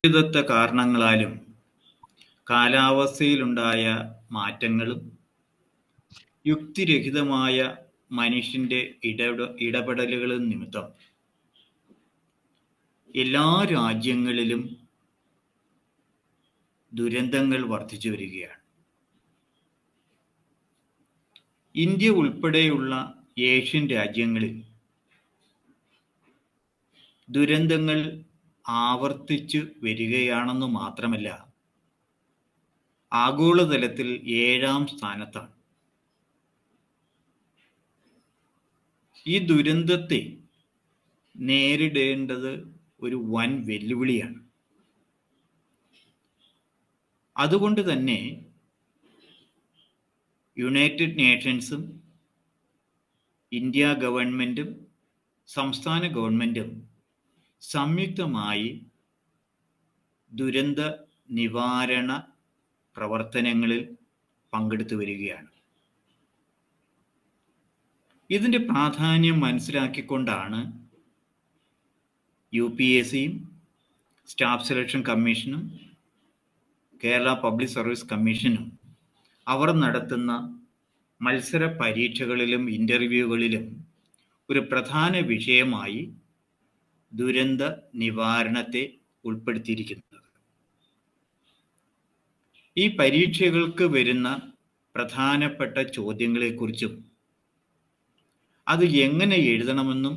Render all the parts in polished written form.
പ്രകൃതിദത്ത കാരണങ്ങളാലും കാലാവസ്ഥയിലുണ്ടായ മാറ്റങ്ങളും യുക്തിരഹിതമായ മനുഷ്യന്റെ ഇടപെടലുകളും നിമിത്തം എല്ലാ രാജ്യങ്ങളിലും ദുരന്തങ്ങൾ വർദ്ധിച്ചു വരികയാണ്. ഇന്ത്യ ഉൾപ്പെടെയുള്ള ഏഷ്യൻ രാജ്യങ്ങളിൽ ദുരന്തങ്ങൾ ആവർത്തിച്ചു വരികയാണെന്നു മാത്രമല്ല, ആഗോളതലത്തിൽ 7-ാം സ്ഥാനത്താണ്. ഈ ദുരന്തത്തെ നേരിടേണ്ടത് ഒരു വൻ വെല്ലുവിളിയാണ്. അതുകൊണ്ട് തന്നെ യുണൈറ്റഡ് നേഷൻസും ഇന്ത്യ ഗവൺമെൻറ്റും സംസ്ഥാന ഗവൺമെൻറ്റും സംയുക്തമായി ദുരന്ത നിവാരണ പ്രവർത്തനങ്ങളിൽ പങ്കെടുത്തു വരികയാണ്. ഇതിൻ്റെ പ്രാധാന്യം മനസ്സിലാക്കിക്കൊണ്ടാണ് UPSCയും സ്റ്റാഫ് സെലക്ഷൻ കമ്മീഷനും കേരള പബ്ലിക് സർവീസ് കമ്മീഷനും അവർ നടത്തുന്ന മത്സര പരീക്ഷകളിലും ഇൻ്റർവ്യൂകളിലും ഒരു പ്രധാന വിഷയമായി ദുരന്ത നിവാരണത്തെ ഉൾപ്പെടുത്തിയിരിക്കുന്നത്. ഈ പരീക്ഷകൾക്ക് വരുന്ന പ്രധാനപ്പെട്ട ചോദ്യങ്ങളെക്കുറിച്ചും അത് എങ്ങനെ എഴുതണമെന്നും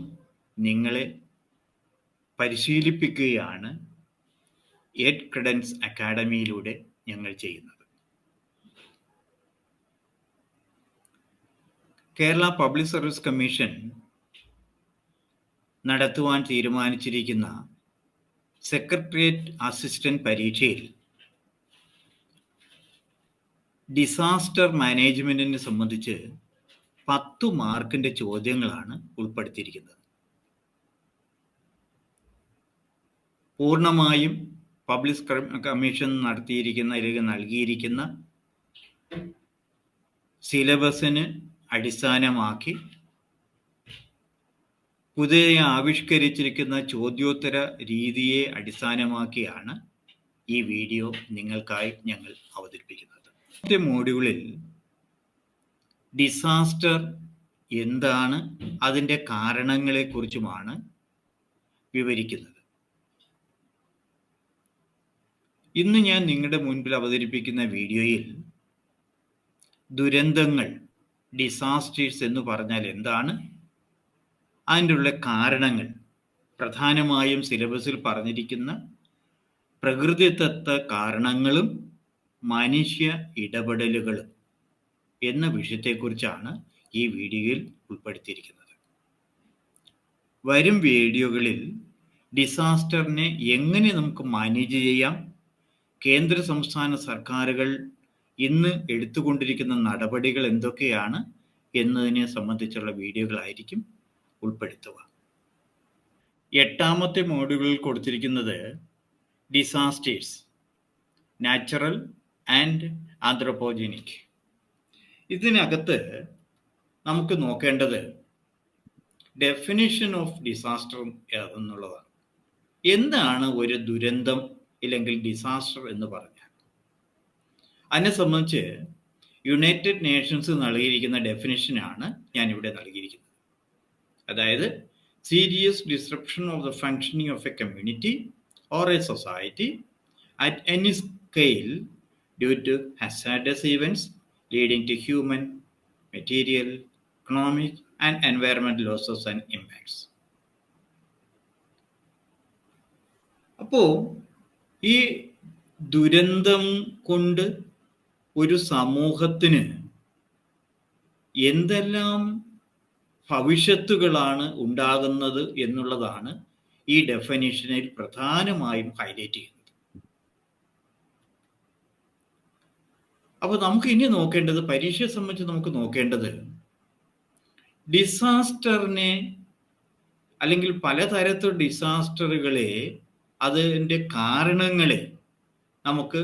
നിങ്ങളെ പരിശീലിപ്പിക്കുകയാണ് എഡ്ക്രെഡൻസ് അക്കാഡമിയിലൂടെ ഞങ്ങൾ ചെയ്യുന്നത്. കേരള പബ്ലിക് സർവീസ് കമ്മീഷൻ നടത്തുവാൻ തീരുമാനിച്ചിരിക്കുന്ന സെക്രട്ടേറിയറ്റ് അസിസ്റ്റന്റ് പരീക്ഷയിൽ ഡിസാസ്റ്റർ മാനേജ്മെന്റിനെ സംബന്ധിച്ച് 10 മാർക്കിന്റെ ചോദ്യങ്ങളാണ് ഉൾപ്പെടുത്തിയിരിക്കുന്നത്. പൂർണ്ണമായും പബ്ലിക് കമ്മീഷൻ നടത്തിയിരിക്കുന്ന അല്ലെങ്കിൽ നൽകിയിരിക്കുന്ന സിലബസിന് അടിസ്ഥാനമാക്കി പുതിയ ആവിഷ്കരിച്ചിരിക്കുന്ന ചോദ്യോത്തര രീതിയെ അടിസ്ഥാനമാക്കിയാണ് ഈ വീഡിയോ നിങ്ങൾക്കായി ഞങ്ങൾ അവതരിപ്പിക്കുന്നത്. ആദ്യത്തെ മോഡ്യൂളിൽ ഡിസാസ്റ്റർ എന്താണ്, അതിൻ്റെ കാരണങ്ങളെക്കുറിച്ചുമാണ് വിവരിക്കുന്നത്. ഇന്ന് ഞാൻ നിങ്ങളുടെ മുൻപിൽ അവതരിപ്പിക്കുന്ന വീഡിയോയിൽ ദുരന്തങ്ങൾ, ഡിസാസ്റ്റേഴ്സ് എന്ന് പറഞ്ഞാൽ എന്താണ്, അതിൻ്റെ ഉള്ള കാരണങ്ങൾ, പ്രധാനമായും സിലബസിൽ പറഞ്ഞിരിക്കുന്ന പ്രകൃതിദത്ത കാരണങ്ങളും മനുഷ്യ ഇടപെടലുകളും എന്ന വിഷയത്തെക്കുറിച്ചാണ് ഈ വീഡിയോയിൽ ഉൾപ്പെടുത്തിയിരിക്കുന്നത്. വരും വീഡിയോകളിൽ ഡിസാസ്റ്ററിനെ എങ്ങനെ നമുക്ക് മാനേജ് ചെയ്യാം, കേന്ദ്ര സംസ്ഥാന സർക്കാരുകൾ ഇന്ന് എടുത്തുകൊണ്ടിരിക്കുന്ന നടപടികൾ എന്തൊക്കെയാണ് എന്നതിനെ സംബന്ധിച്ചുള്ള വീഡിയോകളായിരിക്കും ഉൾപ്പെടുത്തുക. 8ാമത്തെ മോഡ്യൂളിൽ കൊടുത്തിരിക്കുന്നത് ഡിസാസ്റ്റേഴ്സ്, നാച്ചുറൽ ആൻഡ് ആന്ത്രോപോജനിക്. ഇതിനകത്ത് നമുക്ക് നോക്കേണ്ടത് ഡെഫിനിഷൻ ഓഫ് ഡിസാസ്റ്റർ എന്നുള്ളതാണ്. എന്താണ് ഒരു ദുരന്തം അല്ലെങ്കിൽ ഡിസാസ്റ്റർ എന്ന് പറഞ്ഞാൽ? അതിനെ സംബന്ധിച്ച് യുണൈറ്റഡ് നേഷൻസ് നൽകിയിരിക്കുന്ന ഡെഫിനിഷനാണ് ഞാനിവിടെ നൽകിയിരിക്കുന്നത്. അതായത് serious disruption of the functioning of a community or a society at any scale due to hazardous events leading to human, material, economic and environmental losses and impacts. അപ്പോൾ ഈ ദുരന്തം കൊണ്ട് ഒരു സമൂഹത്തിന് എന്തെല്ലാം ഭവിഷ്യത്തുകളാണ് ഉണ്ടാകുന്നത് എന്നുള്ളതാണ് ഈ ഡെഫിനിഷനിൽ പ്രധാനമായും ഹൈലൈറ്റ് ചെയ്യുന്നത്. അപ്പോൾ നമുക്ക് ഇനി നോക്കേണ്ടത്, പരീക്ഷയെ സംബന്ധിച്ച് നമുക്ക് നോക്കേണ്ടത് ഡിസാസ്റ്ററിനെ അല്ലെങ്കിൽ പലതരത്തിലുള്ള ഡിസാസ്റ്ററുകളെ, അതിൻ്റെ കാരണങ്ങളെ നമുക്ക്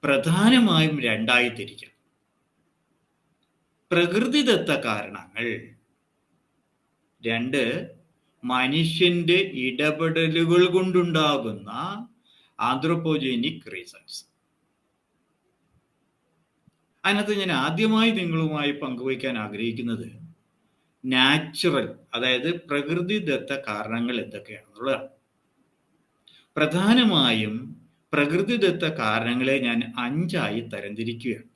പ്രധാനമായും 2ആയി തിരിക്കാം. പ്രകൃതിദത്ത കാരണങ്ങൾ, 2 മനുഷ്യന്റെ ഇടപെടലുകൾ കൊണ്ടുണ്ടാകുന്ന ആന്ത്രോപോജനിക് റീസൺസ്. അതിനകത്ത് ഞാൻ ആദ്യമായി നിങ്ങളുമായി പങ്കുവയ്ക്കാൻ ആഗ്രഹിക്കുന്നത് നാച്ചുറൽ, അതായത് പ്രകൃതിദത്ത കാരണങ്ങൾ എന്തൊക്കെയാണെന്നുള്ളതാണ്. പ്രധാനമായും പ്രകൃതിദത്ത കാരണങ്ങളെ ഞാൻ 5ആയി തരംതിരിക്കുകയാണ്.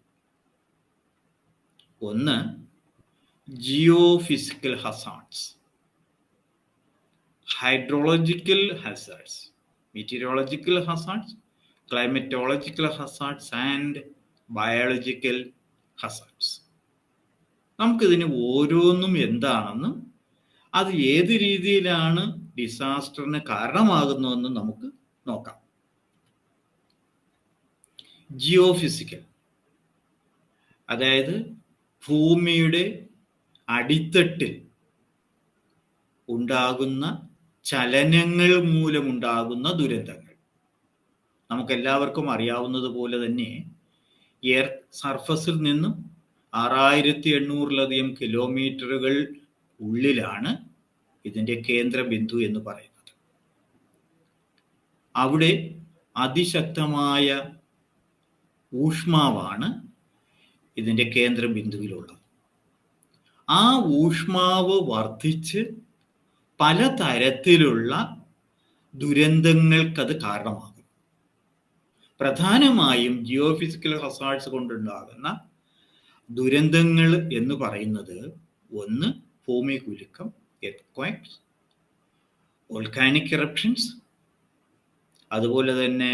ഒന്ന്, geophysical hazards, hydrological hazards, meteorological hazards, climatological hazards and biological hazards. നമുക്കിതിന് ഓരോന്നും എന്താണെന്നും അത് ഏത് രീതിയിലാണ് ഡിസാസ്റ്ററിന് കാരണമാകുന്നതെന്നും നമുക്ക് നോക്കാം. ജിയോഫിസിക്കൽ, അതായത് ഭൂമിയുടെ അടിത്തട്ടിൽ ഉണ്ടാകുന്ന ചലനങ്ങൾ മൂലമുണ്ടാകുന്ന ദുരന്തങ്ങൾ. നമുക്കെല്ലാവർക്കും അറിയാവുന്നതുപോലെ തന്നെ എർത്ത് സർഫസിൽ നിന്നും 6800-ലധികം കിലോമീറ്ററുകൾ ഉള്ളിലാണ് ഇതിൻ്റെ കേന്ദ്രബിന്ദു എന്ന് പറയുന്നത്. അവിടെ അതിശക്തമായ ഊഷ്മാവാണ് ഇതിൻ്റെ കേന്ദ്രബിന്ദുവിലുള്ളത്. ആ ഊഷ്മാവ് വർദ്ധിച്ച് പലതരത്തിലുള്ള ദുരന്തങ്ങൾക്കത് കാരണമാകും. പ്രധാനമായും ജിയോഫിസിക്കൽ ഹസാർഡ്സ് കൊണ്ടുണ്ടാകുന്ന ദുരന്തങ്ങൾ എന്ന് പറയുന്നത് ഒന്ന് ഭൂമികുലുക്കം, എർത്ത്ക്വേക്സ്, വോൾക്കാനിക് ഇറപ്ഷൻസ്, അതുപോലെ തന്നെ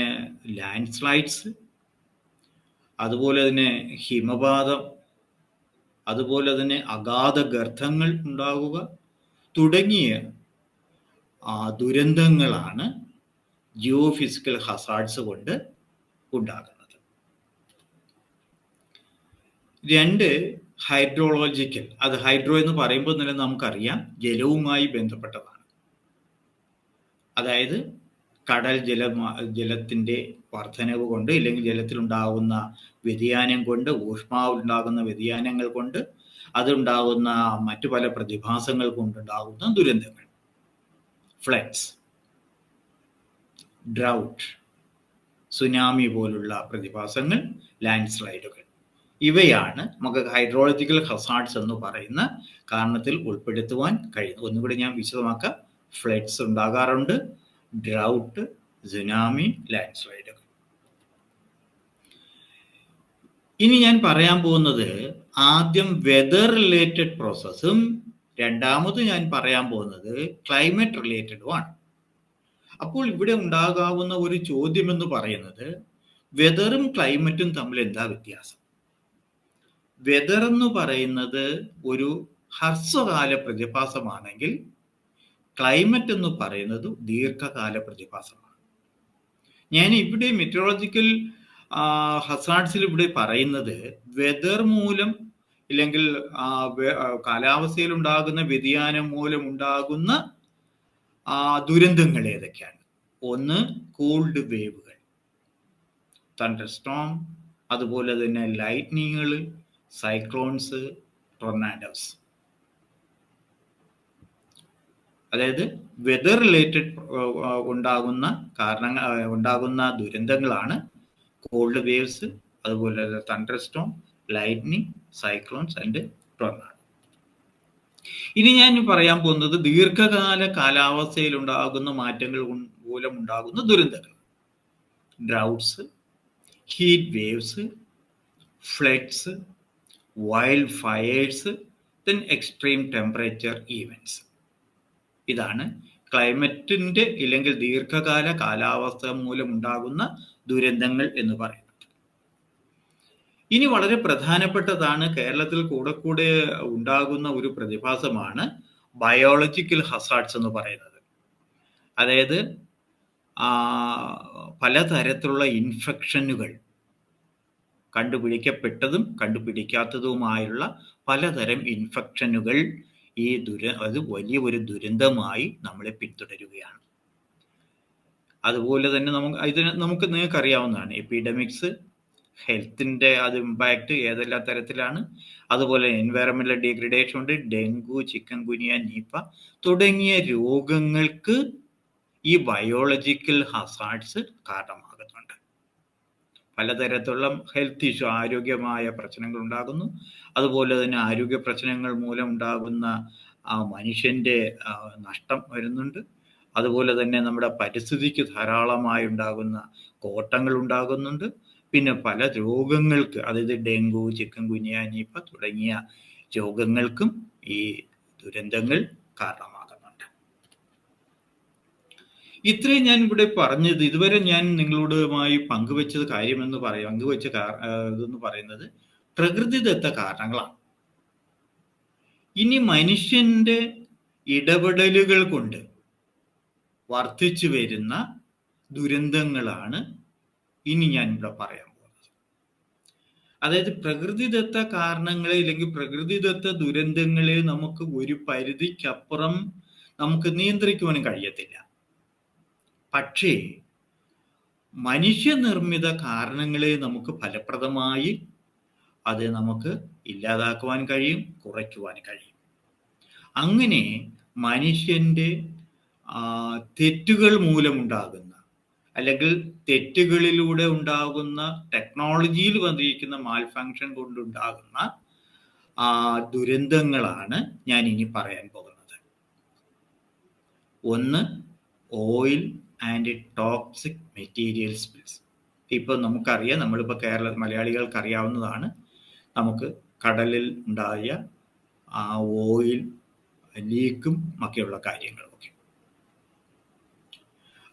ലാൻഡ് സ്ലൈഡ്സ്, അതുപോലെ തന്നെ ഹിമപാതം, അതുപോലെ തന്നെ അഗാധ ഗർത്തങ്ങൾ ഉണ്ടാകുക തുടങ്ങിയ ദുരന്തങ്ങളാണ് ജിയോഫിസിക്കൽ ഹസാർഡ്സ് കൊണ്ട് ഉണ്ടാകുന്നത്. 2, ഹൈഡ്രോളജിക്കൽ. അത് ഹൈഡ്രോ എന്ന് പറയുമ്പോൾ തന്നെ നമുക്കറിയാം ജലവുമായി ബന്ധപ്പെട്ടതാണ്. അതായത് കടൽ ജലത്തിൻ്റെ വർധനവ് കൊണ്ട്, ഇല്ലെങ്കിൽ ജലത്തിലുണ്ടാകുന്ന വ്യതിയാനം കൊണ്ട്, ഊഷ്മാവിലുണ്ടാകുന്ന വ്യതിയാനങ്ങൾ കൊണ്ട്, അതുണ്ടാകുന്ന മറ്റു പല പ്രതിഭാസങ്ങൾ കൊണ്ടുണ്ടാകുന്ന ദുരന്തങ്ങൾ. ഫ്ലഡ്സ്, ഡ്രൗട്ട്, സുനാമി പോലുള്ള പ്രതിഭാസങ്ങൾ, ലാൻഡ് സ്ലൈഡുകൾ, ഇവയാണ് നമുക്ക് ഹൈഡ്രോളജിക്കൽ ഹസാർഡ്സ് എന്ന് പറയുന്ന കാരണത്തിൽ ഉൾപ്പെടുത്തുവാൻ കഴിയുന്നത്. ഒന്നുകൂടി ഞാൻ വിശദമാക്കാം. ഫ്ലഡ്സ് ഉണ്ടാകാറുണ്ട്, ഡ്രൗട്ട്, സുനാമി, ലാൻഡ് സ്ലൈഡുകൾ. ഇനി ഞാൻ പറയാൻ പോകുന്നത് ആദ്യം വെതർ റിലേറ്റഡ് പ്രോസസ്സും രണ്ടാമത് ഞാൻ പറയാൻ പോകുന്നത് ക്ലൈമറ്റ് റിലേറ്റഡുമാണ്. അപ്പോൾ ഇവിടെ ഉണ്ടാകാവുന്ന ഒരു ചോദ്യം എന്ന് പറയുന്നത് വെതറും ക്ലൈമറ്റും തമ്മിൽ എന്താ വ്യത്യാസം? വെതർ എന്ന് പറയുന്നത് ഒരു ഹ്രസ്വകാല പ്രതിഭാസമാണെങ്കിൽ ക്ലൈമറ്റ് എന്ന് പറയുന്നത് ദീർഘകാല പ്രതിഭാസമാണ്. ഞാൻ ഇവിടെ മെറ്റീരിയോളജിക്കൽ ഹസാർഡ്സിൽ ഇവിടെ പറയുന്നത് വെതർ മൂലം, ഇല്ലെങ്കിൽ കാലാവസ്ഥയിൽ ഉണ്ടാകുന്ന വ്യതിയാനം മൂലം ഉണ്ടാകുന്ന ദുരന്തങ്ങൾ ഏതൊക്കെയാണ്. ഒന്ന്, കോൾഡ് വേവുകൾ, തണ്ടർ സ്റ്റോം, അതുപോലെ തന്നെ ലൈറ്റ്നിങ്ങുകൾ, സൈക്ലോൺസ്, ടൊർണാഡോസ്. അതായത് വെതർ റിലേറ്റഡ് ഉണ്ടാകുന്ന ദുരന്തങ്ങളാണ് കോൾഡ് വേവ്സ്, അതുപോലെ thunder Storm, lightning, cyclones and tornado. ഇനി ഞാൻ പറയാൻ പോകുന്നത് ദീർഘകാല കാലാവസ്ഥയിൽ ഉണ്ടാകുന്ന മാറ്റങ്ങൾ മൂലം ഉണ്ടാകുന്ന ദുരന്തങ്ങൾ. Droughts, heat waves, floods, wild fires, then extreme temperature events. ഇതാണ് ക്ലൈമറ്റിന്റെ ഇല്ലെങ്കിൽ ദീർഘകാല കാലാവസ്ഥ മൂലം ഉണ്ടാകുന്ന ദുരന്തങ്ങൾ എന്ന് പറയുന്നത്. ഇനി വളരെ പ്രധാനപ്പെട്ടതാണ്, കേരളത്തിൽ കൂടെ ഉണ്ടാകുന്ന ഒരു പ്രതിഭാസമാണ് ബയോളജിക്കൽ ഹസാർഡ്സ് എന്ന് പറയുന്നത്. അതായത് പലതരത്തിലുള്ള ഇൻഫെക്ഷനുകൾ, കണ്ടുപിടിക്കപ്പെട്ടതും കണ്ടുപിടിക്കാത്തതുമായുള്ള പലതരം ഇൻഫെക്ഷനുകൾ അത് വലിയ ഒരു ദുരന്തമായി നമ്മളെ പിന്തുടരുകയാണ്. അതുപോലെ തന്നെ നമുക്ക് നിങ്ങൾക്ക് അറിയാവുന്നതാണ് എപ്പിഡമിക്സ്, ഹെൽത്തിൻ്റെ അത് ഇമ്പാക്റ്റ് ഏതെല്ലാം തരത്തിലാണ്. അതുപോലെ എൻവയറമെന്റൽ ഡീഗ്രഡേഷൻ ഉണ്ട്, ഡെങ്കു, ചിക്കൻ ഗുനിയ, നിപ തുടങ്ങിയ രോഗങ്ങൾക്ക് ഈ ബയോളജിക്കൽ ഹസാർഡ്സ് കാരണമാകുന്നുണ്ട്. പലതരത്തിലുള്ള ഹെൽത്ത് ഇഷ്യൂ, ആരോഗ്യമായ പ്രശ്നങ്ങൾ ഉണ്ടാകുന്നു. അതുപോലെ തന്നെ ആരോഗ്യ പ്രശ്നങ്ങൾ മൂലം ഉണ്ടാകുന്ന മനുഷ്യൻ്റെ നഷ്ടം വരുന്നുണ്ട്. അതുപോലെ തന്നെ നമ്മുടെ പരിസ്ഥിതിക്ക് ധാരാളമായി ഉണ്ടാകുന്ന കോട്ടങ്ങൾ ഉണ്ടാകുന്നുണ്ട്. പിന്നെ പല രോഗങ്ങൾക്ക്, അതായത് ഡെങ്കു, ചിക്കൻ ഗുനിയ, നിപ തുടങ്ങിയ രോഗങ്ങൾക്കും ഈ ദുരന്തങ്ങൾ കാരണമാകുന്നുണ്ട്. ഇത്രയും ഞാൻ ഇവിടെ പറഞ്ഞത്, ഇതുവരെ ഞാൻ നിങ്ങളോടുമായി പങ്കുവെച്ച ഇതെന്ന് പറയുന്നത് പ്രകൃതിദത്ത കാരണങ്ങളാണ്. ഇനി മനുഷ്യന്റെ ഇടപെടലുകൾ കൊണ്ട് വർദ്ധിച്ചു വരുന്ന ദുരന്തങ്ങളാണ് ഇനി ഞാൻ ഇവിടെ പറയാൻ പോകുന്നത്. അതായത് പ്രകൃതിദത്ത കാരണങ്ങളെ അല്ലെങ്കിൽ പ്രകൃതിദത്ത ദുരന്തങ്ങളെ നമുക്ക് ഒരു പരിധിക്കപ്പുറം നമുക്ക് നിയന്ത്രിക്കുവാനും കഴിയത്തില്ല. പക്ഷേ മനുഷ്യനിർമ്മിത കാരണങ്ങളെ നമുക്ക് ഫലപ്രദമായി അത് നമുക്ക് ഇല്ലാതാക്കുവാൻ കഴിയും, കുറയ്ക്കുവാൻ കഴിയും. അങ്ങനെ മനുഷ്യന്റെ തെറ്റുകൾ മൂലമുണ്ടാകുന്ന അല്ലെങ്കിൽ തെറ്റുകളിലൂടെ ഉണ്ടാകുന്ന ടെക്നോളജിയിൽ വന്നിരിക്കുന്ന മാൽഫങ്ഷൻ കൊണ്ടുണ്ടാകുന്ന ദുരന്തങ്ങളാണ് ഞാൻ ഇനി പറയാൻ പോകുന്നത്. ഒന്ന്, oil and toxic material spills. ഇപ്പൊ നമുക്കറിയാം, നമ്മളിപ്പോൾ മലയാളികൾക്ക് അറിയാവുന്നതാണ്, നമുക്ക് കടലിൽ ഉണ്ടായ ഓയിൽ ലീക്കും ഒക്കെയുള്ള കാര്യങ്ങളൊക്കെ.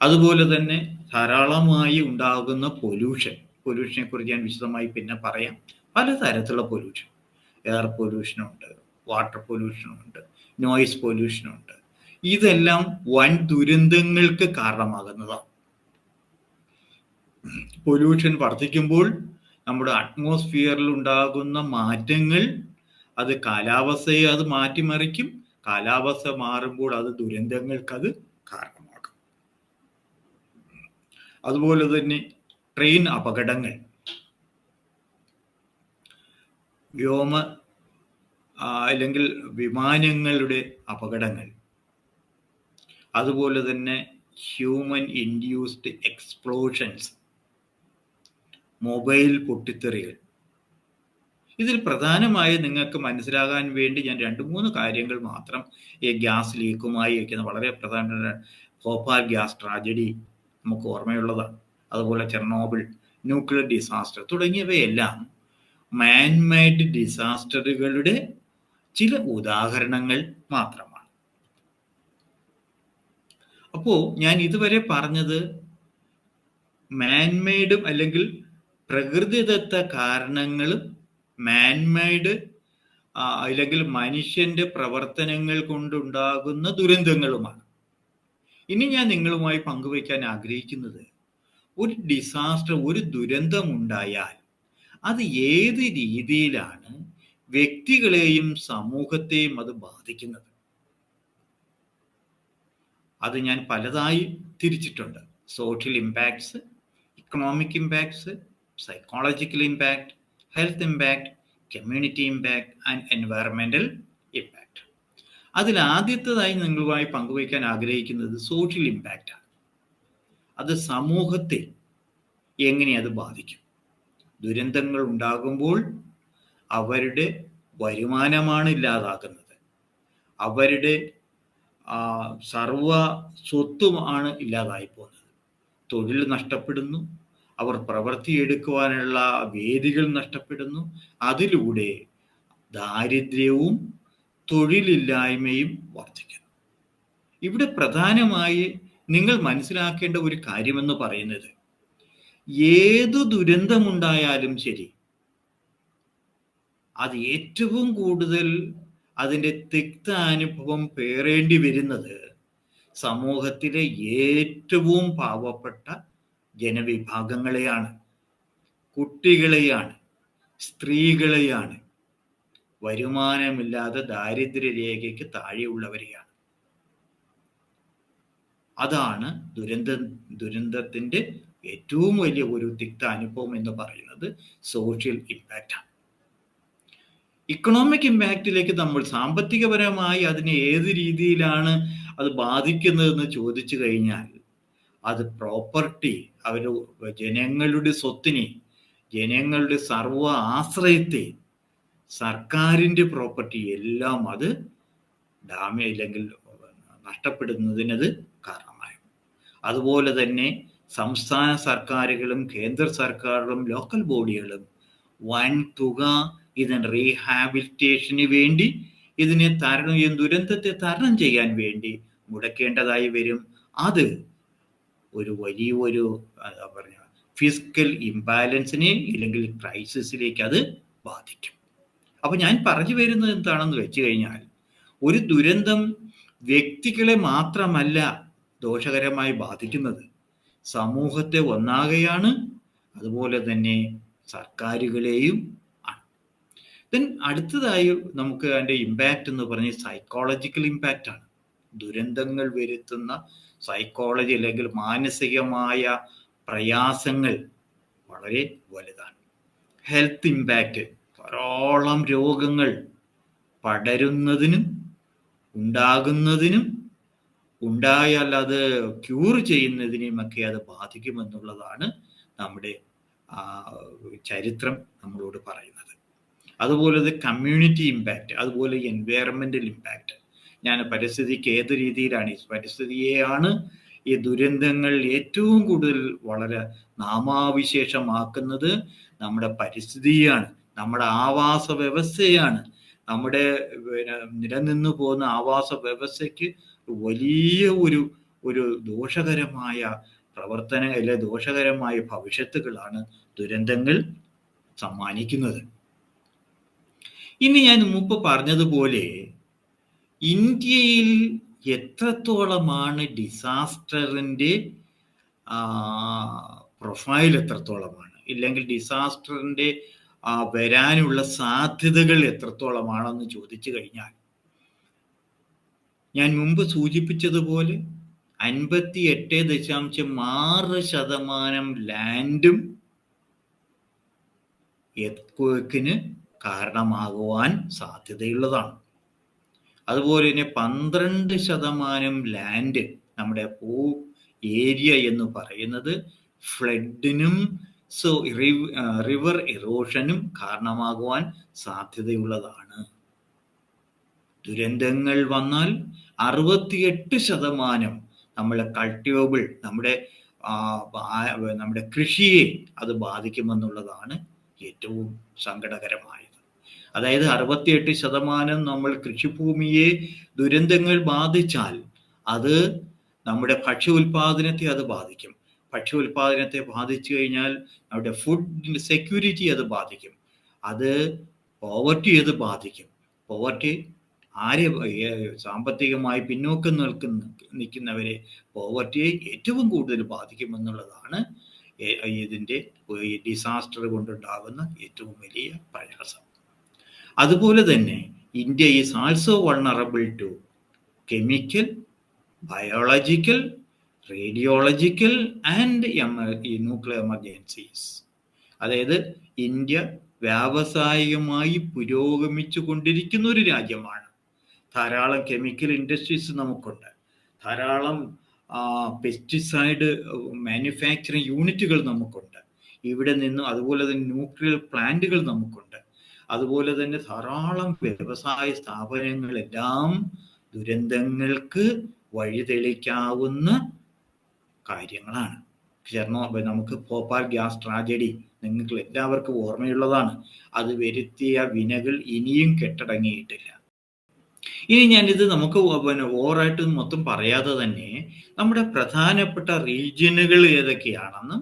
അതുപോലെ തന്നെ ധാരാളമായി ഉണ്ടാകുന്ന പൊല്യൂഷനെ കുറിച്ച് ഞാൻ വിശദമായി പിന്നെ പറയാം. പലതരത്തിലുള്ള പൊല്യൂഷൻ, എയർ പൊല്യൂഷനുണ്ട്, വാട്ടർ പൊല്യൂഷനുണ്ട്, നോയിസ് പൊല്യൂഷനുണ്ട്. ഇതെല്ലാം വൻ ദുരന്തങ്ങൾക്ക് കാരണമാകുന്നതാണ്. പൊല്യൂഷൻ വർദ്ധിക്കുമ്പോൾ നമ്മുടെ അറ്റ്മോസ്ഫിയറിൽ ഉണ്ടാകുന്ന മാറ്റങ്ങൾ അത് കാലാവസ്ഥയെ അത് മാറ്റിമറിക്കും. കാലാവസ്ഥ മാറുമ്പോൾ അത് ദുരന്തങ്ങൾക്ക് അത് കാരണമാകും. അതുപോലെ തന്നെ ട്രെയിൻ അപകടങ്ങൾ, അല്ലെങ്കിൽ വിമാനങ്ങളുടെ അപകടങ്ങൾ, അതുപോലെ തന്നെ ഹ്യൂമൻ ഇൻഡ്യൂസ്ഡ് എക്സ്പ്ലോഷൻസ്, മൊബൈൽ പൊട്ടിത്തെറികൾ. ഇതിൽ പ്രധാനമായി നിങ്ങൾക്ക് മനസ്സിലാകാൻ വേണ്ടി ഞാൻ 2-3 കാര്യങ്ങൾ മാത്രം ഈ ഗ്യാസ് ലീക്കുമായി വയ്ക്കുന്ന വളരെ പ്രധാനപ്പെട്ട ഭോപ്പാൽ ഗ്യാസ് ട്രാജഡി നമുക്ക് ഓർമ്മയുള്ളതാണ്. അതുപോലെ ചെർണോബിൾ, ന്യൂക്ലിയർ ഡിസാസ്റ്റർ തുടങ്ങിയവയെല്ലാം മാൻമെയ്ഡ് ഡിസാസ്റ്ററുകളുടെ ചില ഉദാഹരണങ്ങൾ മാത്രമാണ്. അപ്പോൾ ഞാൻ ഇതുവരെ പറഞ്ഞത് മാൻമെയ്ഡും അല്ലെങ്കിൽ പ്രകൃതിദത്ത കാരണങ്ങളും മാൻമെയ്ഡ് അല്ലെങ്കിൽ മനുഷ്യന്റെ പ്രവർത്തനങ്ങൾ കൊണ്ടുണ്ടാകുന്ന ദുരന്തങ്ങളുമാണ്. ഇനി ഞാൻ നിങ്ങളുമായി പങ്കുവയ്ക്കാൻ ആഗ്രഹിക്കുന്നത്, ഒരു ഡിസാസ്റ്റർ, ഒരു ദുരന്തം ഉണ്ടായാൽ അത് ഏത് രീതിയിലാണ് വ്യക്തികളെയും സമൂഹത്തെയും അത് ബാധിക്കുന്നത്. അത് ഞാൻ പലതായി തിരിച്ചിട്ടുണ്ട്. Social impacts, economic impacts, psychological impact, health impact, community impact and environmental impact. അതിൽ ആദ്യത്തേതായി നിങ്ങളുമായി പങ്കുവയ്ക്കാൻ ആഗ്രഹിക്കുന്നത് സോഷ്യൽ ഇമ്പാക്റ്റ് ആണ്. അത് സമൂഹത്തെ എങ്ങനെ അത് ബാധിക്കും? ദുരന്തങ്ങൾ ഉണ്ടാകുമ്പോൾ അവരുടെ വരുമാനമാണ് ഇല്ലാതാക്കുന്നത്, അവരുടെ സർവ സ്വത്തുമാണ് ഇല്ലാതായി പോകുന്നത്, തൊഴിൽ നഷ്ടപ്പെടുന്നു, അവർ പ്രവർത്തിയെടുക്കുവാനുള്ള വേദികൾ നഷ്ടപ്പെടുന്നു. അതിലൂടെ ദാരിദ്ര്യവും തൊഴിലില്ലായ്മയും വർദ്ധിക്കുന്നു. ഇവിടെ പ്രധാനമായി നിങ്ങൾ മനസ്സിലാക്കേണ്ട ഒരു കാര്യമെന്ന് പറയുന്നത്, ഏതു ദുരന്തമുണ്ടായാലും ശരി, അത് ഏറ്റവും കൂടുതൽ അതിൻ്റെ തിക്താനുഭവം പേറേണ്ടി വരുന്നത് സമൂഹത്തിലെ ഏറ്റവും പാവപ്പെട്ട ജനവിഭാഗങ്ങളെയാണ്, കുട്ടികളെയാണ്, സ്ത്രീകളെയാണ്, വരുമാനമില്ലാതെ ദാരിദ്ര്യരേഖയ്ക്ക് താഴെയുള്ളവരെയാണ്. അതാണ് ദുരന്തത്തിന്റെ ഏറ്റവും വലിയ ഒരു തിക്ത അനുഭവം എന്ന് പറയുന്നത് സോഷ്യൽ ഇമ്പാക്റ്റാണ്. ഇക്കണോമിക് ഇമ്പാക്റ്റിലേക്ക് നമ്മൾ സാമ്പത്തികപരമായി അതിനെ ഏത് രീതിയിലാണ് അത് ബാധിക്കുന്നതെന്ന് ചോദിച്ചു കഴിഞ്ഞാൽ, അത് പ്രോപ്പർട്ടി, ജനങ്ങളുടെ സ്വത്തിനെ, ജനങ്ങളുടെ സർവ്വ ആശ്രയത്തെ, സർക്കാരിൻ്റെ പ്രോപ്പർട്ടി എല്ലാം അത് ഡാമേജ് അല്ലെങ്കിൽ നഷ്ടപ്പെടുന്നതിനത് കാരണമായി. അതുപോലെ തന്നെ സംസ്ഥാന സർക്കാരുകളും കേന്ദ്ര സർക്കാരുകളും ലോക്കൽ ബോഡികളും വൻ തുക ഇതിന് റീഹാബിലിറ്റേഷന് വേണ്ടി, ഇതിനെ ദുരന്തത്തെ തരണം ചെയ്യാൻ വേണ്ടി മുടക്കേണ്ടതായി വരും. അത് ഒരു വലിയൊരു ഫിസിക്കൽ ഇംബാലൻസിനെ ഇല്ലെങ്കിൽ ക്രൈസിസിലേക്ക് അത് ബാധിക്കും. അപ്പൊ ഞാൻ പറഞ്ഞു വരുന്നത് എന്താണെന്ന് വെച്ച് കഴിഞ്ഞാൽ, ഒരു ദുരന്തം വ്യക്തികളെ മാത്രമല്ല ദോഷകരമായി ബാധിക്കുന്നത്, സമൂഹത്തെ ഒന്നാകെയാണ്, അതുപോലെ തന്നെ സർക്കാരുകളെയും ആണ്. ദെൻ അടുത്തതായി നമുക്ക് അതിൻ്റെ ഇമ്പാക്റ്റ് എന്ന് പറഞ്ഞ് സൈക്കോളജിക്കൽ ഇമ്പാക്റ്റ് ആണ്. ദുരന്തങ്ങൾ വരുത്തുന്ന സൈക്കോളജി അല്ലെങ്കിൽ മാനസികമായ പ്രയാസങ്ങൾ വളരെ വലുതാണ്. ഹെൽത്ത് ഇമ്പാക്റ്റ്, ധാരാളം രോഗങ്ങൾ പടരുന്നതിനും ഉണ്ടാകുന്നതിനും ഉണ്ടായാൽ അത് ക്യൂർ ചെയ്യുന്നതിനുമൊക്കെ അത് ബാധിക്കുമെന്നുള്ളതാണ് നമ്മുടെ ചരിത്രം നമ്മളോട് പറയുന്നത്. അതുപോലെ കമ്മ്യൂണിറ്റി ഇമ്പാക്റ്റ്, അതുപോലെ എൻവയറമെൻ്റൽ ഇമ്പാക്റ്റ്. ഞാൻ പരിസ്ഥിതിക്ക് ഏത് രീതിയിലാണ്, പരിസ്ഥിതിയെയാണ് ഈ ദുരന്തങ്ങൾ ഏറ്റവും കൂടുതൽ വളരെ നാമാവിശേഷമാക്കുന്നത് നമ്മുടെ പരിസ്ഥിതിയാണ്, നമ്മുടെ ആവാസ വ്യവസ്ഥയാണ്. നമ്മുടെ നിലനിന്നു പോകുന്ന ആവാസ വ്യവസ്ഥയ്ക്ക് വലിയ ഒരു ദോഷകരമായ പ്രവർത്തനം അല്ലെ ദോഷകരമായ ഭവിഷ്യത്തുകളാണ് ദുരന്തങ്ങൾ സമ്മാനിക്കുന്നത്. ഇനി ഞാൻ മുമ്പ് പറഞ്ഞതുപോലെ ഇന്ത്യയിൽ എത്രത്തോളമാണ് ഡിസാസ്റ്ററിൻ്റെ പ്രൊഫൈൽ എത്രത്തോളമാണ്, ഇല്ലെങ്കിൽ ഡിസാസ്റ്ററിൻ്റെ വരാനുള്ള സാധ്യതകൾ എത്രത്തോളമാണെന്ന് ചോദിച്ചു കഴിഞ്ഞാൽ, ഞാൻ മുമ്പ് സൂചിപ്പിച്ചതുപോലെ 58.6% ലാൻഡും എർത്ത്ക്വേക്കിന് കാരണമാകുവാൻ സാധ്യതയുള്ളതാണ്. അതുപോലെ തന്നെ 12% ലാൻഡ്, നമ്മുടെ ഏരിയ എന്ന് പറയുന്നത് ഫ്ലഡിനും റിവർ ഇറോഷനും കാരണമാകുവാൻ സാധ്യതയുള്ളതാണ്. ദുരന്തങ്ങൾ വന്നാൽ 68% നമ്മളെ കൾട്ടിവബിൾ, നമ്മുടെ കൃഷിയെ അത് ബാധിക്കുമെന്നുള്ളതാണ് ഏറ്റവും സങ്കടകരമായത്. അതായത് 68% നമ്മൾ കൃഷിഭൂമിയെ ദുരന്തങ്ങൾ ബാധിച്ചാൽ അത് നമ്മുടെ ഭക്ഷ്യ ഉൽപാദനത്തെ അത് ബാധിക്കും. ഭക്ഷ്യ ഉൽപാദനത്തെ ബാധിച്ചു കഴിഞ്ഞാൽ നമ്മുടെ ഫുഡ് സെക്യൂരിറ്റി അത് ബാധിക്കും. അത് പോവർട്ടി അത് ബാധിക്കും. പോവർട്ടി സാമ്പത്തികമായി പിന്നോക്കം നിൽക്കുന്നവരെ പോവർട്ടിയെ ഏറ്റവും കൂടുതൽ ബാധിക്കുമെന്നുള്ളതാണ് ഇതിൻ്റെ ഡിസാസ്റ്റർ കൊണ്ടുണ്ടാകുന്ന ഏറ്റവും വലിയ പ്രയാസം. അതുപോലെ തന്നെ India is also vulnerable to chemical, biological, radiological and nuclear emergencies. അതായത് ഇന്ത്യ വ്യാവസായികമായി പുരോഗമിച്ചു കൊണ്ടിരിക്കുന്ന ഒരു രാജ്യമാണ്. ധാരാളം കെമിക്കൽ ഇൻഡസ്ട്രീസ് നമുക്കുണ്ട്, ധാരാളം പെസ്റ്റിസൈഡ് മാനുഫാക്ചറിങ് യൂണിറ്റുകൾ നമുക്കുണ്ട് ഇവിടെ നിന്നും. അതുപോലെ തന്നെ ന്യൂക്ലിയർ പ്ലാന്റുകൾ നമുക്കുണ്ട്. അതുപോലെ തന്നെ ധാരാളം വ്യവസായ സ്ഥാപനങ്ങളെല്ലാം ദുരന്തങ്ങൾക്ക് വഴിതെളിക്കാവുന്ന കാര്യങ്ങളാണ്. നമുക്ക് ഭോപ്പാൽ ഗ്യാസ് ട്രാജഡി നിങ്ങൾക്ക് എല്ലാവർക്കും ഓർമ്മയുള്ളതാണ്. അത് വരുത്തിയ വിനകൾ ഇനിയും കെട്ടടങ്ങിയിട്ടില്ല. ഇനി ഞാനിത് നമുക്ക് ഓവറായിട്ട് മൊത്തം പറയാതെ തന്നെ നമ്മുടെ പ്രധാനപ്പെട്ട റീജിയനുകൾ ഏതൊക്കെയാണെന്നും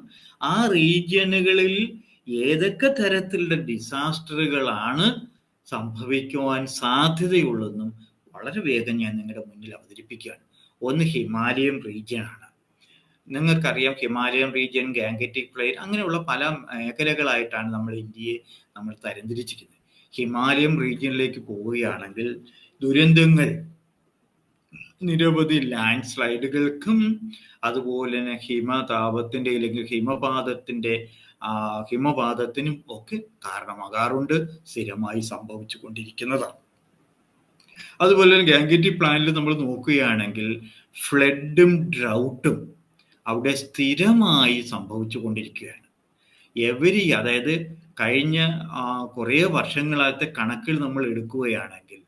ആ റീജിയനുകളിൽ ഏതൊക്കെ തരത്തിലുള്ള ഡിസാസ്റ്ററുകളാണ് സംഭവിക്കുവാൻ സാധ്യതയുള്ളതെന്നും വളരെ വേഗം ഞാൻ നിങ്ങളുടെ മുന്നിൽ അവതരിപ്പിക്കുകയാണ്. ഒന്ന് ഹിമാലയൻ റീജിയനാണ്. നിങ്ങൾക്കറിയാം, ഹിമാലയൻ റീജിയൻ, ഗാംഗറ്റിക് പ്ലെയിൻ, അങ്ങനെയുള്ള പല മേഖലകളായിട്ടാണ് നമ്മൾ ഇന്ത്യയെ തരംതിരിച്ചിരിക്കുന്നത്. ഹിമാലയൻ റീജിയനിലേക്ക് പോവുകയാണെങ്കിൽ ദുരന്തങ്ങൾ നിരവധി ലാൻഡ് സ്ലൈഡുകൾക്കും അതുപോലെ തന്നെ ഹിമതാപത്തിൻ്റെ അല്ലെങ്കിൽ ഹിമപാതത്തിനും ഒക്കെ കാരണമാകാറുണ്ട്, സ്ഥിരമായി സംഭവിച്ചു കൊണ്ടിരിക്കുന്നതാണ്. അതുപോലെ തന്നെ ഗാംഗറ്റിക് പ്ലാനിൽ നമ്മൾ നോക്കുകയാണെങ്കിൽ ഫ്ലഡും ഡ്രൗട്ടും അവിടെ സ്ഥിരമായി സംഭവിച്ചു കൊണ്ടിരിക്കുകയാണ്. അതായത് കഴിഞ്ഞ കുറേ വർഷങ്ങളാലത്തെ കണക്കുകൾ നമ്മൾ എടുക്കുകയാണെങ്കിൽ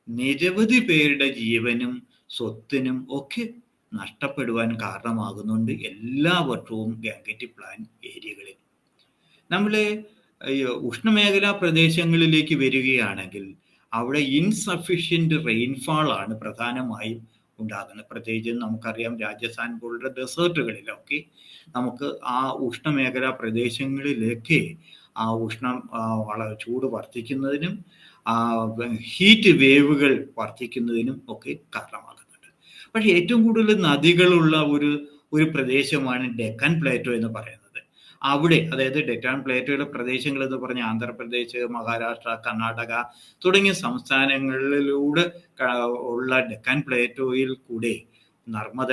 നിരവധി പേരുടെ ജീവനും സ്വത്തിനും ഒക്കെ നഷ്ടപ്പെടുവാൻ കാരണമാകുന്നുണ്ട് എല്ലാ വർഷവും ഗാംഗറ്റിക് പ്ലാൻ ഏരിയകളിൽ. നമ്മൾ ഉഷ്ണമേഖലാ പ്രദേശങ്ങളിലേക്ക് വരികയാണെങ്കിൽ അവിടെ ഇൻസഫിഷ്യൻറ്റ് റെയിൻഫാൾ ആണ് പ്രധാനമായും ഉണ്ടാകുന്നത്. പ്രത്യേകിച്ച് നമുക്കറിയാം രാജസ്ഥാൻ പോലുള്ള ഡെസേർട്ടുകളിലൊക്കെ നമുക്ക് ആ ഉഷ്ണമേഖലാ പ്രദേശങ്ങളിലേക്ക് ആ ചൂട് വർദ്ധിക്കുന്നതിനും ഹീറ്റ് വേവുകൾ വർദ്ധിക്കുന്നതിനും ഒക്കെ കാരണമാകുന്നുണ്ട്. പക്ഷെ ഏറ്റവും കൂടുതൽ നദികളുള്ള ഒരു പ്രദേശമാണ് ഡെക്കാൻ പ്ലേറ്റോ എന്ന് പറയുന്നത്. അവിടെ, അതായത് ഡെക്കാൻ പ്ലേറ്റോയുടെ പ്രദേശങ്ങൾ എന്ന് പറഞ്ഞ ആന്ധ്രാപ്രദേശ്, മഹാരാഷ്ട്ര, കർണാടക തുടങ്ങിയ സംസ്ഥാനങ്ങളിലൂടെ ഉള്ള ഡെക്കാൻ പ്ലേറ്റോയിൽ കൂടെ നർമ്മദ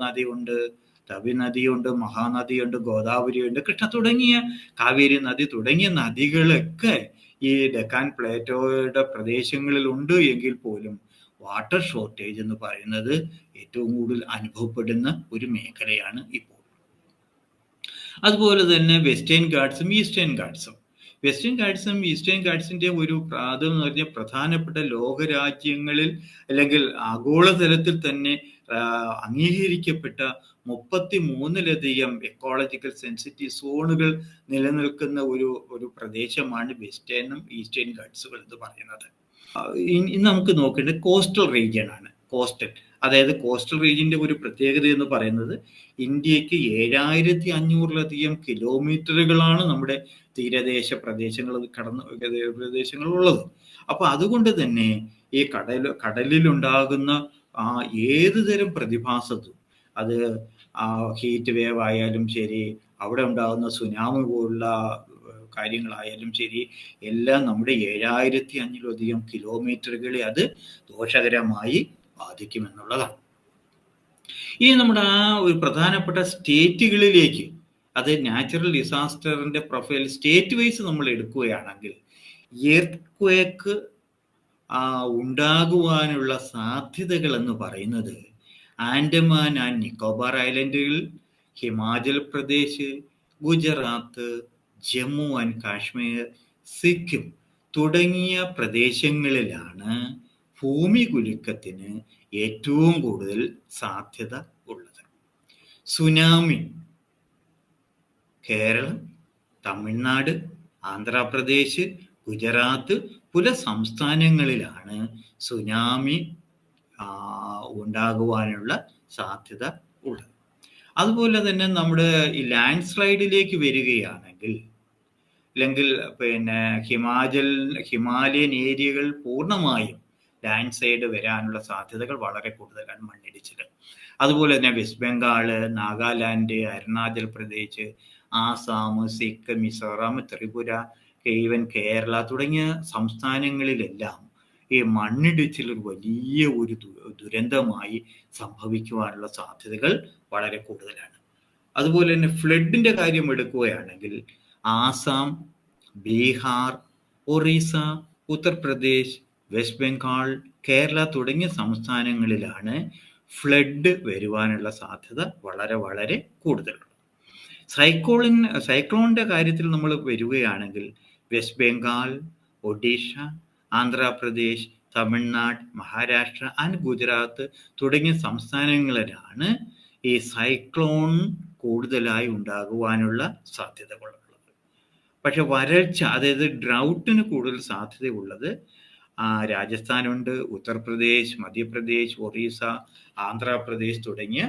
നദിയുണ്ട്, തവി നദിയുണ്ട്, മഹാനദിയുണ്ട്, ഗോദാവരിയുണ്ട്, കൃഷ്ണ തുടങ്ങിയ കാവേരി നദി തുടങ്ങിയ നദികളൊക്കെ ഈ ഡെക്കാൻ പ്ലേറ്റോയുടെ പ്രദേശങ്ങളിൽ ഉണ്ട് എങ്കിൽ പോലും വാട്ടർ ഷോർട്ടേജ് എന്ന് പറയുന്നത് ഏറ്റവും കൂടുതൽ അനുഭവപ്പെടുന്ന ഒരു മേഖലയാണ് ഇപ്പോൾ. അതുപോലെ തന്നെ വെസ്റ്റേൺ ഗാട്സും ഈസ്റ്റേൺ ഗാട്സും ഈസ്റ്റേൺ ഗാട്സിന്റെ ഒരു എന്ന് പറഞ്ഞാൽ പ്രധാനപ്പെട്ട ലോകരാജ്യങ്ങളിൽ അല്ലെങ്കിൽ ആഗോളതലത്തിൽ തന്നെ അംഗീകരിക്കപ്പെട്ട 33ലധികം എക്കോളജിക്കൽ സെൻസിറ്റീവ് സോണുകൾ നിലനിൽക്കുന്ന ഒരു പ്രദേശമാണ് വെസ്റ്റേണും ഈസ്റ്റേൺ ഗാട്സുകൾ എന്ന് പറയുന്നത്. ഇനി നമുക്ക് നോക്കേണ്ടത് കോസ്റ്റൽ റീജിയൻ ആണ്. അതായത് കോസ്റ്റൽ റീജിയന്റെ ഒരു പ്രത്യേകത എന്ന് പറയുന്നത് ഇന്ത്യക്ക് 7500ലധികം കിലോമീറ്ററുകളാണ് നമ്മുടെ തീരദേശ പ്രദേശങ്ങളുള്ളത്. അപ്പൊ അതുകൊണ്ട് തന്നെ ഈ കടലിലുണ്ടാകുന്ന ഏത് തരം പ്രതിഭാസത്തും, അത് ഹീറ്റ് വേവ് ആയാലും ശരി, അവിടെ ഉണ്ടാകുന്ന സുനാമി പോലുള്ള കാര്യങ്ങളായാലും ശരി, എല്ലാം നമ്മുടെ 7500ലധികം കിലോമീറ്ററുകളെ അത് ദോഷകരമായി ബാധിക്കുമെന്നുള്ളതാണ്. ഇനി നമ്മുടെ ഒരു പ്രധാനപ്പെട്ട സ്റ്റേറ്റുകളിലേക്ക്, അത് നാച്ചുറൽ ഡിസാസ്റ്ററിന്റെ പ്രൊഫൈൽ സ്റ്റേറ്റ് വൈസ് നമ്മൾ എടുക്കുകയാണെങ്കിൽ എർത്ത് ഉണ്ടാകുവാനുള്ള സാധ്യതകൾ എന്ന് പറയുന്നത് ആൻഡമാൻ ആൻഡ് നിക്കോബാർ ഐലൻഡുകൾ, ഹിമാചൽ പ്രദേശ്, ഗുജറാത്ത്, ജമ്മു ആൻഡ് കാശ്മീർ, സിക്കിം തുടങ്ങിയ പ്രദേശങ്ങളിലാണ് ഭൂമി കുലുക്കത്തിന് ഏറ്റവും കൂടുതൽ സാധ്യത ഉള്ളത്. സുനാമി കേരളം, തമിഴ്നാട്, ആന്ധ്രാപ്രദേശ്, ഗുജറാത്ത് പല സംസ്ഥാനങ്ങളിലാണ് സുനാമി ഉണ്ടാകുവാനുള്ള സാധ്യത ഉള്ളത്. അതുപോലെ തന്നെ നമ്മുടെ ഈ ലാൻഡ് സ്ലൈഡിലേക്ക് വരികയാണെങ്കിൽ, അല്ലെങ്കിൽ ഹിമാലയൻ ഏരിയകൾ പൂർണ്ണമായും ലാൻഡ് സ്ലൈഡ് വരാനുള്ള സാധ്യതകൾ വളരെ കൂടുതലാണ്, മണ്ണിടിച്ചിൽ. അതുപോലെ തന്നെ വെസ്റ്റ് ബംഗാള്, നാഗാലാൻഡ്, അരുണാചൽ പ്രദേശ്, ആസാം, സിക്കിം, മിസോറാം, ത്രിപുര, ഈവൻ കേരള തുടങ്ങിയ സംസ്ഥാനങ്ങളിലെല്ലാം ഈ മണ്ണിടിച്ചിൽ വലിയ ഒരു ദുരന്തമായി സംഭവിക്കുവാനുള്ള സാധ്യതകൾ വളരെ കൂടുതലാണ്. അതുപോലെ തന്നെ ഫ്ലഡിന്റെ കാര്യം എടുക്കുകയാണെങ്കിൽ ആസാം, ബീഹാർ, ഒറീസ, ഉത്തർപ്രദേശ്, വെസ്റ്റ് ബംഗാൾ, കേരള തുടങ്ങിയ സംസ്ഥാനങ്ങളിലാണ് ഫ്ലഡ് വരുവാനുള്ള സാധ്യത വളരെ വളരെ കൂടുതലുള്ളത്. സൈക്ലോണിന്റെ കാര്യത്തിൽ നമ്മൾ വരികയാണെങ്കിൽ വെസ്റ്റ് ബംഗാൾ, ഒഡീഷ, ആന്ധ്രാപ്രദേശ്, തമിഴ്നാട്, മഹാരാഷ്ട്ര ആൻഡ് ഗുജറാത്ത് തുടങ്ങിയ സംസ്ഥാനങ്ങളിലാണ് ഈ സൈക്ലോൺ കൂടുതലായി ഉണ്ടാകുവാനുള്ള സാധ്യതകളുള്ളത്. പക്ഷെ വരൾച്ച, അതായത് ഡ്രൗട്ടിന് കൂടുതൽ സാധ്യതയുള്ളത് രാജസ്ഥാനുണ്ട്, ഉത്തർപ്രദേശ്, മധ്യപ്രദേശ്, ഒറീസ, ആന്ധ്രാപ്രദേശ് തുടങ്ങിയ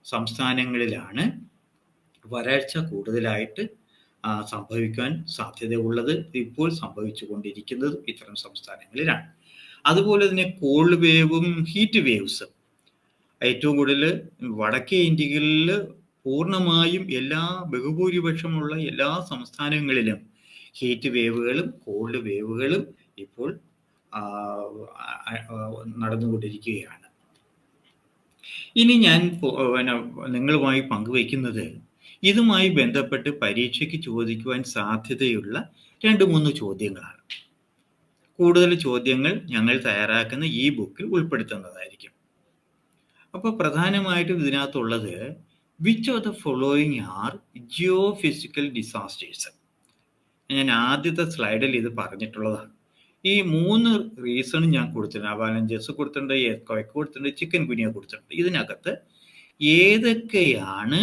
സംസ്ഥാനങ്ങളിലാണ് വരൾച്ച കൂടുതലായിട്ട് സംഭവിക്കാൻ സാധ്യതയുള്ളത്. ഇപ്പോൾ സംഭവിച്ചു കൊണ്ടിരിക്കുന്നത് ഇത്തരം സംസ്ഥാനങ്ങളിലാണ്. അതുപോലെ തന്നെ കോൾഡ് വേവും ഹീറ്റ് വേവ്സും ഏറ്റവും കൂടുതൽ വടക്കേ ഇന്ത്യയിൽ പൂർണ്ണമായും ബഹുഭൂരിപക്ഷമുള്ള എല്ലാ സംസ്ഥാനങ്ങളിലും ഹീറ്റ് വേവുകളും കോൾഡ് വേവുകളും ഇപ്പോൾ നടന്നുകൊണ്ടിരിക്കുകയാണ്. ഇനി ഞാൻ നിങ്ങളുമായി പങ്കുവയ്ക്കുന്നത് ഇതുമായി ബന്ധപ്പെട്ട് പരീക്ഷയ്ക്ക് ചോദിക്കുവാൻ സാധ്യതയുള്ള 2-3 ചോദ്യങ്ങളാണ്. കൂടുതൽ ചോദ്യങ്ങൾ ഞങ്ങൾ തയ്യാറാക്കുന്ന ഈ ബുക്കിൽ ഉൾപ്പെടുത്തുന്നതായിരിക്കും. അപ്പോൾ പ്രധാനമായിട്ടും ഇതിനകത്തുള്ളത് which of the following are geophysical disasters. ഞാൻ ആദ്യത്തെ സ്ലൈഡിൽ ഇത് പറഞ്ഞിട്ടുള്ളതാണ്. ഈ 3 റീസൺ ഞാൻ കൊടുത്തിട്ടുണ്ട്. അവലാഞ്ചസ് കൊടുത്തിട്ടുണ്ട്, എർത്ത് കൊടുത്തിട്ടുണ്ട്, ചിക്കൻ ഗുനിയ കൊടുത്തിട്ടുണ്ട്. ഇതിനകത്ത് ഏതൊക്കെയാണ്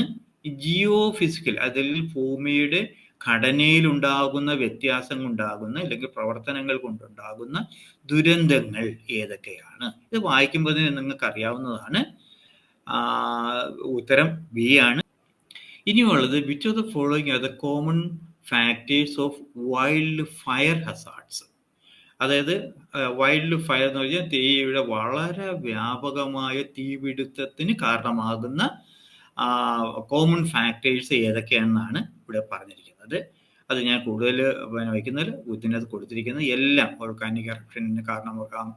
ജിയോ ഫിസിക്കൽ, അതിൽ ഭൂമിയുടെ ഘടനയിലുണ്ടാകുന്ന വ്യത്യാസം കൊണ്ടാകുന്ന അല്ലെങ്കിൽ പ്രവർത്തനങ്ങൾ കൊണ്ടുണ്ടാകുന്ന ദുരന്തങ്ങൾ ഏതൊക്കെയാണ്? ഇത് വായിക്കുമ്പോൾ നിങ്ങൾക്ക് അറിയാവുന്നതാണ്. ഉത്തരം ബി ആണ്. ഇനിയുള്ളത് which of the following are the common factors of wild fire hazards. അതായത് വൈൽഡ് ഫയർ എന്ന് പറഞ്ഞാൽ തീയുടെ വളരെ വ്യാപകമായ തീപിടുത്തത്തിന് കാരണമാകുന്ന കോമൺ ഫാക്ടേഴ്സ് ഏതൊക്കെയാണെന്നാണ് ഇവിടെ പറഞ്ഞിരിക്കുന്നത്. അത് ഞാൻ കൂടുതൽ വയ്ക്കുന്നത് ഇതിനകത്ത് കൊടുത്തിരിക്കുന്നത് എല്ലാം വോൾക്കാനിക് എറപ്ഷന് കാരണമാകാം,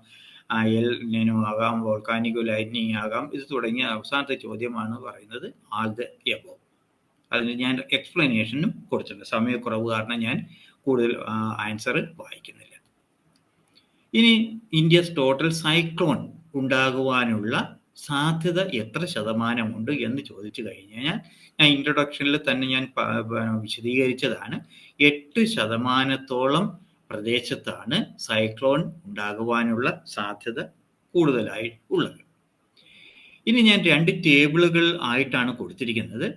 എൽ നിനോ ആകാം, വോൾക്കാനിക് ലൈറ്റ്നിങ് ആകാം, ഇത് തുടങ്ങിയ അവസാനത്തെ ചോദ്യമാണ് പറയുന്നത് ആൾ ദ എബോവ്. അതിന് ഞാൻ എക്സ്പ്ലനേഷനും കൊടുത്തിട്ടുണ്ട്. സമയക്കുറവ് കാരണം ഞാൻ കൂടുതൽ ആൻസർ വായിക്കുന്നില്ല. ഇനി ഇന്ത്യസ് ടോട്ടൽ സൈക്ലോൺ ഉണ്ടാകുവാനുള്ള സാധ്യത എത്ര ശതമാനമുണ്ട് എന്ന് ചോദിച്ചു കഴിഞ്ഞാൽ ഞാൻ ഇൻട്രൊഡക്ഷനിൽ തന്നെ ഞാൻ വിശദീകരിച്ചതാണ്. 8% പ്രദേശത്താണ് സൈക്ലോൺ ഉണ്ടാകുവാനുള്ള സാധ്യത കൂടുതലായി ഉള്ളത്. ഇനി ഞാൻ 2 ടേബിളുകൾ ആയിട്ടാണ് കൊടുത്തിരിക്കുന്നത്.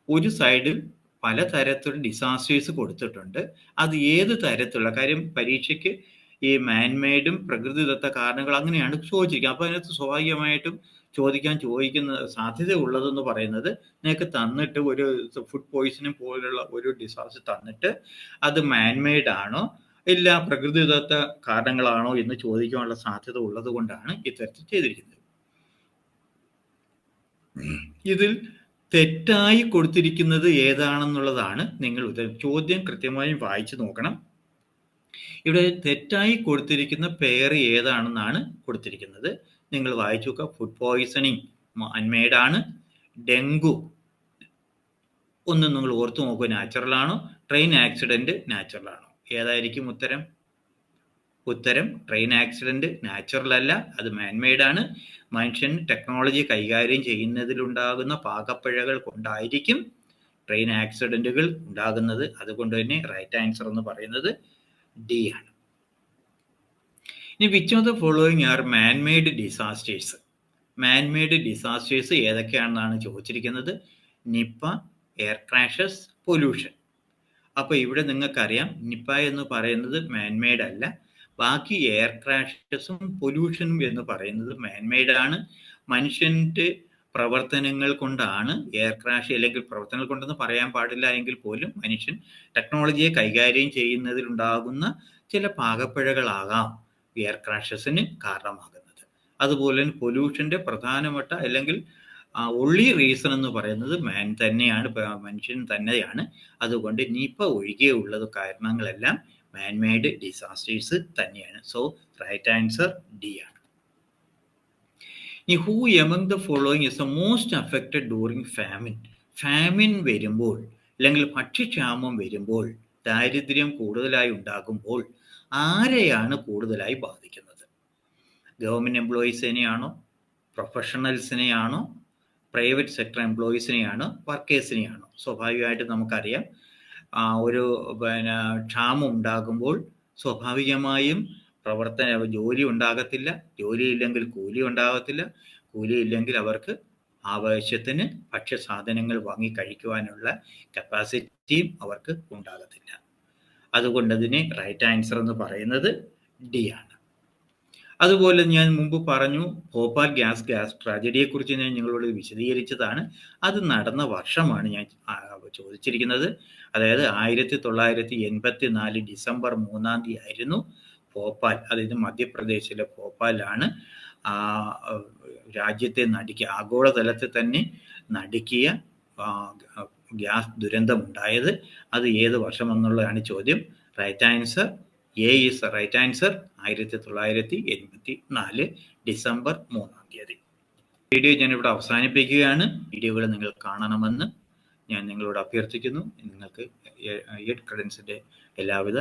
ഒരു സൈഡിൽ പലതരത്തിലുള്ള ഡിസാസ്റ്റേഴ്സ് കൊടുത്തിട്ടുണ്ട്. അത് ഏത് തരത്തിലുള്ള കാര്യം പരീക്ഷയ്ക്ക് ഈ മാൻമെയ്ഡും പ്രകൃതിദത്ത കാരണങ്ങൾ അങ്ങനെയാണ് ചോദിച്ചിരിക്കുക. അപ്പോൾ അതിനകത്ത് സ്വാഭാവികമായിട്ടും ചോദിക്കുന്ന സാധ്യത ഉള്ളതെന്ന് പറയുന്നത് നിങ്ങൾക്ക് തന്നിട്ട് ഒരു ഫുഡ് പോയിസണിങ് പോലുള്ള ഒരു ഡിസാസ്റ്റർ തന്നിട്ട് അത് മാൻമെയ്ഡ് ആണോ ഇല്ല പ്രകൃതിദത്ത കാരണങ്ങളാണോ എന്ന് ചോദിക്കാനുള്ള സാധ്യത ഉള്ളത് കൊണ്ടാണ് ഇത്തരത്തിൽ ചെയ്തിരിക്കുന്നത്. ഇതിൽ തെറ്റായി കൊടുത്തിരിക്കുന്നത് ഏതാണെന്നുള്ളതാണ് നിങ്ങൾ ചോദ്യം കൃത്യമായും വായിച്ചു നോക്കണം. ഇവിടെ തെറ്റായി കൊടുത്തിരിക്കുന്ന പേര് ഏതാണെന്നാണ് കൊടുത്തിരിക്കുന്നത്. നിങ്ങൾ വായിച്ചു നോക്കുക. ഫുഡ് പോയിസണിങ് മാൻമെയ്ഡ് ആണ്. ഡെങ്കു ഒന്ന് നിങ്ങൾ ഓർത്തു നോക്കുക, നാച്ചുറൽ ആണോ? ട്രെയിൻ ആക്സിഡന്റ് നാച്ചുറൽ ആണോ? ഏതായിരിക്കും ഉത്തരം? ഉത്തരം ട്രെയിൻ ആക്സിഡന്റ് നാച്ചുറൽ അല്ല, അത് മാൻമെയ്ഡ് ആണ്. മനുഷ്യൻ ടെക്നോളജി കൈകാര്യം ചെയ്യുന്നതിലുണ്ടാകുന്ന പാകപ്പിഴകൾ കൊണ്ടായിരിക്കും ട്രെയിൻ ആക്സിഡന്റുകൾ ഉണ്ടാകുന്നത്. അതുകൊണ്ട് തന്നെ റൈറ്റ് ആൻസർ എന്ന് പറയുന്നത് ഡി ആണ്. ഇനി which of the following are manmade disasters. Manmade disasters ഏതൊക്കെയാണെന്നാണ് ചോദിച്ചിരിക്കുന്നത്. Nipah, air crashes, pollution. അപ്പോൾ ഇവിടെ നിങ്ങൾക്കറിയാം നിപ്പ എന്ന് പറയുന്നത് മാൻമെയ്ഡ് അല്ല. ബാക്കി എയർ ക്രാഷസും പൊല്യൂഷനും എന്ന് പറയുന്നത് മാൻമെയ്ഡ് ആണ്. മനുഷ്യൻ്റെ പ്രവർത്തനങ്ങൾ കൊണ്ടാണ് എയർ ക്രാഷ്, അല്ലെങ്കിൽ പ്രവർത്തനങ്ങൾ കൊണ്ടെന്ന് പറയാൻ പാടില്ല എങ്കിൽ പോലും മനുഷ്യൻ ടെക്നോളജിയെ കൈകാര്യം ചെയ്യുന്നതിലുണ്ടാകുന്ന ചില പാകപ്പിഴകളാകാം എയർ ക്രാഷസിന് കാരണമാകുന്നത്. അതുപോലെ പൊല്യൂഷൻ്റെ പ്രധാനപ്പെട്ട അല്ലെങ്കിൽ ഒള്ളി റീസൺ എന്ന് പറയുന്നത് മനുഷ്യൻ തന്നെയാണ്. അതുകൊണ്ട് നിപ്പ ഒഴികെയുള്ളത് കാരണങ്ങളെല്ലാം മാൻമെയ്ഡ് ഡിസാസ്റ്റേഴ്സ് തന്നെയാണ്. സോ റൈറ്റ് ആൻസർ ഡി ആണ്. Who among the following is the most affected during famine. Famine വരുമ്പോൾ അല്ലെങ്കിൽ ഭക്ഷ്യക്ഷാമം വരുമ്പോൾ, ദാരിദ്ര്യം കൂടുതലായി ഉണ്ടാകുമ്പോൾ ആരെയാണ് കൂടുതലായി ബാധിക്കുന്നത്? ഗവൺമെൻറ് എംപ്ലോയീസിനെയാണോ, പ്രൊഫഷണൽസിനെയാണോ, പ്രൈവറ്റ് സെക്ടർ എംപ്ലോയീസിനെയാണോ, വർക്കേഴ്സിനെയാണോ? സ്വാഭാവികമായിട്ട് നമുക്കറിയാം ഒരു ക്ഷാമം ഉണ്ടാകുമ്പോൾ സ്വാഭാവികമായും ജോലി ഉണ്ടാകത്തില്ല. ജോലിയില്ലെങ്കിൽ കൂലി ഉണ്ടാകത്തില്ല. കൂലിയില്ലെങ്കിൽ അവർക്ക് ആവശ്യത്തിന് ഭക്ഷ്യസാധനങ്ങൾ വാങ്ങി കഴിക്കുവാനുള്ള കപ്പാസിറ്റിയും അവർക്ക് ഉണ്ടാകത്തില്ല. അതുകൊണ്ട് അതിന് റൈറ്റ് ആൻസർ എന്ന് പറയുന്നത് ഡി ആണ്. അതുപോലെ ഞാൻ മുമ്പ് പറഞ്ഞു ഭോപ്പാൽ ഗ്യാസ് ട്രാജഡിയെക്കുറിച്ച് ഞാൻ നിങ്ങളോട് വിശദീകരിച്ചതാണ്. അത് നടന്ന വർഷമാണ് ഞാൻ ചോദിച്ചിരിക്കുന്നത്. അതായത് 1984 ഡിസംബർ 3 ആയിരുന്നു ഭോപ്പാൽ, അതായത് മധ്യപ്രദേശിലെ ഭോപ്പാലാണ് രാജ്യത്തെ ആഗോളതലത്തിൽ തന്നെ നടുക്കിയ ഗ്യാസ് ദുരന്തമുണ്ടായത്. അത് ഏത് വർഷം എന്നുള്ളതാണ് ചോദ്യം. Right answer A is right answer. 1984 December 3. Video ഞാനിവിടെ അവസാനിപ്പിക്കുകയാണ്. വീഡിയോകൾ നിങ്ങൾ കാണണമെന്ന് ഞാൻ നിങ്ങളോട് അഭ്യർത്ഥിക്കുന്നു. നിങ്ങൾക്ക് എഡ് ക്രെഡൻസിൻ്റെ എല്ലാവിധ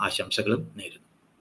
ആശംസകളും നേരുന്നു.